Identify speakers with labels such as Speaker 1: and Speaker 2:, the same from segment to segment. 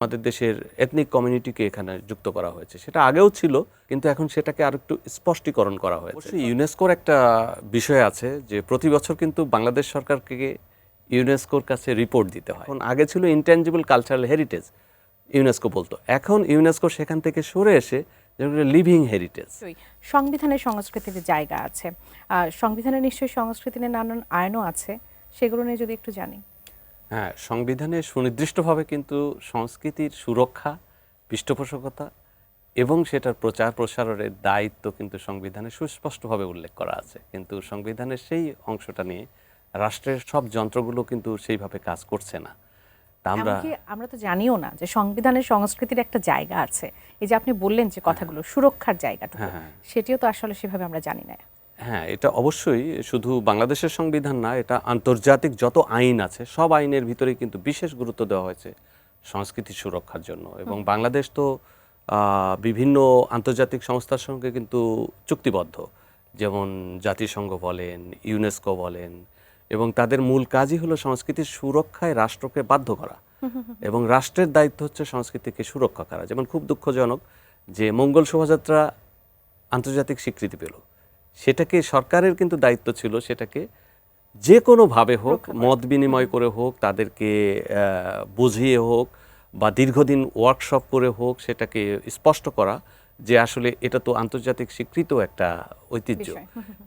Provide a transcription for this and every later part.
Speaker 1: আমাদের দেশের এথনিক কমিউনিটিকে এখানে যুক্ত করা হয়েছে। সেটা আগেও ছিল, কিন্তু এখন সেটাকে আর একটু স্পষ্টীকরণ করা হয়েছে। অবশ্যই ইউনেস্কোর একটা বিষয় আছে যে প্রতি বছর কিন্তু বাংলাদেশ সরকারকে ইউনেস্কোর কাছে রিপোর্ট দিতে হয়। এখন আগে ছিল ইনট্যাঞ্জিবল কালচারাল হেরিটেজ ইউনেস্কো বলতো, এখন ইউনেস্কো সেখান থেকে সরে এসে যেগুলো লিভিং হেরিটেজ।
Speaker 2: সংবিধানের সংস্কৃতির জায়গা আছে, সংবিধানে নিশ্চয়ই সংস্কৃতি নিয়ে নানান আইনও আছে, সেগুলো নিয়ে যদি একটু জানি।
Speaker 1: হ্যাঁ, সংবিধানে সুনির্দিষ্টভাবে কিন্তু সংস্কৃতির সুরক্ষা, পৃষ্ঠপোষকতা এবং সেটার প্রচার প্রসারের দায়িত্ব কিন্তু সংবিধানে সুস্পষ্টভাবে উল্লেখ করা আছে। কিন্তু সংবিধানের সেই অংশটা নিয়ে রাষ্ট্রের সব যন্ত্রগুলো কিন্তু সেইভাবে কাজ করছে না। তা
Speaker 2: আমরা তো জানিও না যে সংবিধানের সংস্কৃতির একটা জায়গা আছে। এই যে আপনি বললেন যে কথাগুলো সুরক্ষার জায়গাটুকু, সেটিও তো আসলে সেভাবে আমরা জানি না।
Speaker 1: হ্যাঁ, এটা অবশ্যই শুধু বাংলাদেশের সংবিধান না, এটা আন্তর্জাতিক যত আইন আছে সব আইনের ভিতরেই কিন্তু বিশেষ গুরুত্ব দেওয়া হয়েছে সংস্কৃতি সুরক্ষার জন্য। এবং বাংলাদেশ তো বিভিন্ন আন্তর্জাতিক সংস্থার সঙ্গে কিন্তু চুক্তিবদ্ধ, যেমন জাতিসংঘ বলেন, ইউনেস্কো বলেন, এবং তাদের মূল কাজই হলো সংস্কৃতির সুরক্ষায় রাষ্ট্রকে বাধ্য করা এবং রাষ্ট্রের দায়িত্ব হচ্ছে সংস্কৃতিকে সুরক্ষা করা। যেমন খুব দুঃখজনক যে মঙ্গল শোভাযাত্রা আন্তর্জাতিক স্বীকৃতি পেল, সেটাকে সরকারের কিন্তু দায়িত্ব ছিল সেটাকে যে কোনোভাবে হোক, মত বিনিময় করে হোক, তাদেরকে বুঝিয়ে হোক বা দীর্ঘদিন ওয়ার্কশপ করে হোক, সেটাকে স্পষ্ট করা যে আসলে এটা তো আন্তর্জাতিক স্বীকৃত একটা ঐতিহ্য,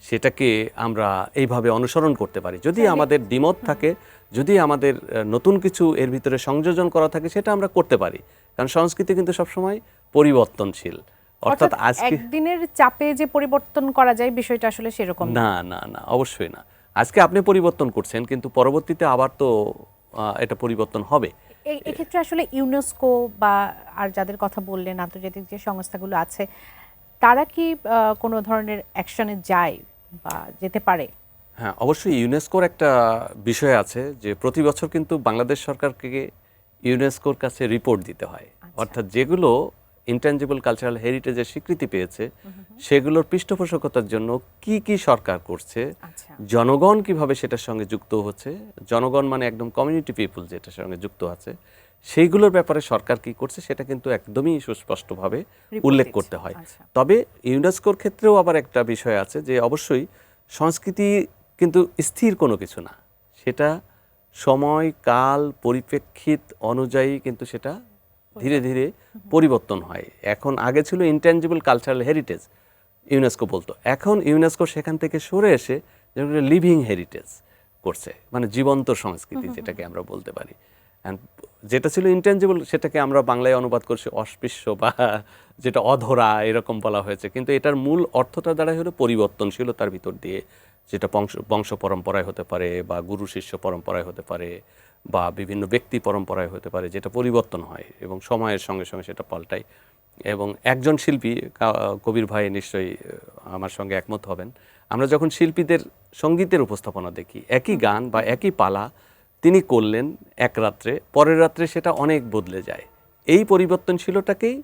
Speaker 1: সেটাকে আমরা এইভাবে অনুসরণ করতে পারি। যদি আমাদের দ্বিমত থাকে, যদি আমাদের নতুন কিছু এর ভিতরে সংযোজন করা থাকে, সেটা আমরা করতে পারি, কারণ সংস্কৃতি কিন্তু সবসময় পরিবর্তনশীল।
Speaker 2: অর্থাৎ আজকে একদিনের চাপে যে পরিবর্তন করা যায় বিষয়টা আসলে সেরকম
Speaker 1: না, না, না, অবশ্যই না। আজকে আপনি পরিবর্তন করছেন, কিন্তু পরবর্তীতে আবার তো এটা পরিবর্তন হবে।
Speaker 2: এক্ষেত্রে আসলে ইউনেস্কো বা আর যাদের কথা বললেন আন্তর্জাতিক যে সংস্থাগুলো আছে, তারা কি কোনো ধরনের অ্যাকশনে যায় বা যেতে পারে?
Speaker 1: হ্যাঁ, অবশ্যই ইউনেস্কোর একটা বিষয় আছে যে প্রতি বছর কিন্তু বাংলাদেশ সরকারকে ইউনেস্কোর কাছে রিপোর্ট দিতে হয়। অর্থাৎ যেগুলো ইনট্যাঞ্জিবল কালচারাল হেরিটেজের স্বীকৃতি পেয়েছে সেগুলোর পৃষ্ঠপোষকতার জন্য কি কি সরকার করছে, জনগণ কিভাবে সেটার সঙ্গে যুক্ত হচ্ছে, জনগণ মানে একদম কমিউনিটি পিপল যেটার সঙ্গে যুক্ত আছে, সেইগুলোর ব্যাপারে সরকার কি করছে সেটা কিন্তু একদমই সুস্পষ্টভাবে উল্লেখ করতে হয়। তবে ইউনেস্কোর ক্ষেত্রেও আবার একটা বিষয় আছে যে অবশ্যই সংস্কৃতি কিন্তু স্থির কোনো কিছু না, সেটা সময় কাল পরিপ্রেক্ষিত অনুযায়ী কিন্তু সেটা ধীরে ধীরে পরিবর্তন হয়। এখন আগে ছিল ইনট্যাঞ্জিবল কালচারাল হেরিটেজ ইউনেস্কো বলতো, এখন ইউনেস্কো সেখান থেকে সরে এসে যেগুলো লিভিং হেরিটেজ করছে, মানে জীবন্ত সংস্কৃতি যেটাকে আমরা বলতে পারি। যেটা ছিল ইনট্যাঞ্জিবল সেটাকে আমরা বাংলায় অনুবাদ করছি অস্পৃশ্য বা যেটা অধরা এরকম বলা হয়েছে, কিন্তু এটার মূল অর্থটা দ্বারা হলো পরিবর্তনশীলতার ভিতর দিয়ে, যেটা বংশ পরম্পরায় হতে পারে বা গুরু শিষ্য পরম্পরায় হতে পারে বা বিভিন্ন ব্যক্তি পরম্পরায় হতে পারে, যেটা পরিবর্তন হয় এবং সময়ের সঙ্গে সঙ্গে সেটা পাল্টায়। এবং একজন শিল্পী, কবির ভাই নিশ্চয়ই আমার সঙ্গে একমত হবেন, আমরা যখন শিল্পীদের সঙ্গীতের উপস্থাপনা দেখি, একই গান বা একই পালা তিনি করলেন এক রাত্রে, পরের রাত্রে সেটা অনেক বদলে যায়। এই পরিবর্তনশীলতাকেই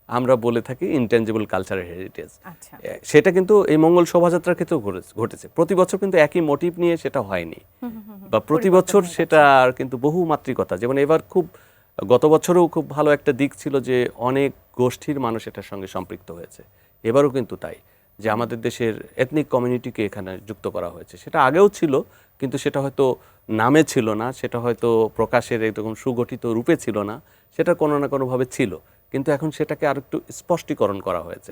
Speaker 1: আমরা বলে থাকি ইনট্যাঞ্জিবল কালচারাল হেরিটেজ। সেটা কিন্তু এই মঙ্গল শোভাযাত্রার ক্ষেত্রেও ঘটেছে। প্রতি বছর কিন্তু একই মোটিভ নিয়ে সেটা হয়নি, বা প্রতি বছর সেটার কিন্তু বহু মাত্রিকতা, যেমন এবার গত বছরেও খুব ভালো একটা দিক ছিল যে অনেক গোষ্ঠীর মানুষ এটার সঙ্গে সম্পৃক্ত হয়েছে। এবারও কিন্তু তাই, যে আমাদের দেশের এথনিক কমিউনিটিকে এখানে যুক্ত করা হয়েছে। সেটা আগেও ছিল, কিন্তু সেটা হয়তো নামে ছিল না, সেটা হয়তো প্রকাশের এরকম সুগঠিত রূপে ছিল না, সেটা কোনো না কোনোভাবে ছিল, কিন্তু এখন সেটাকে আর একটু স্পষ্টীকরণ করা হয়েছে।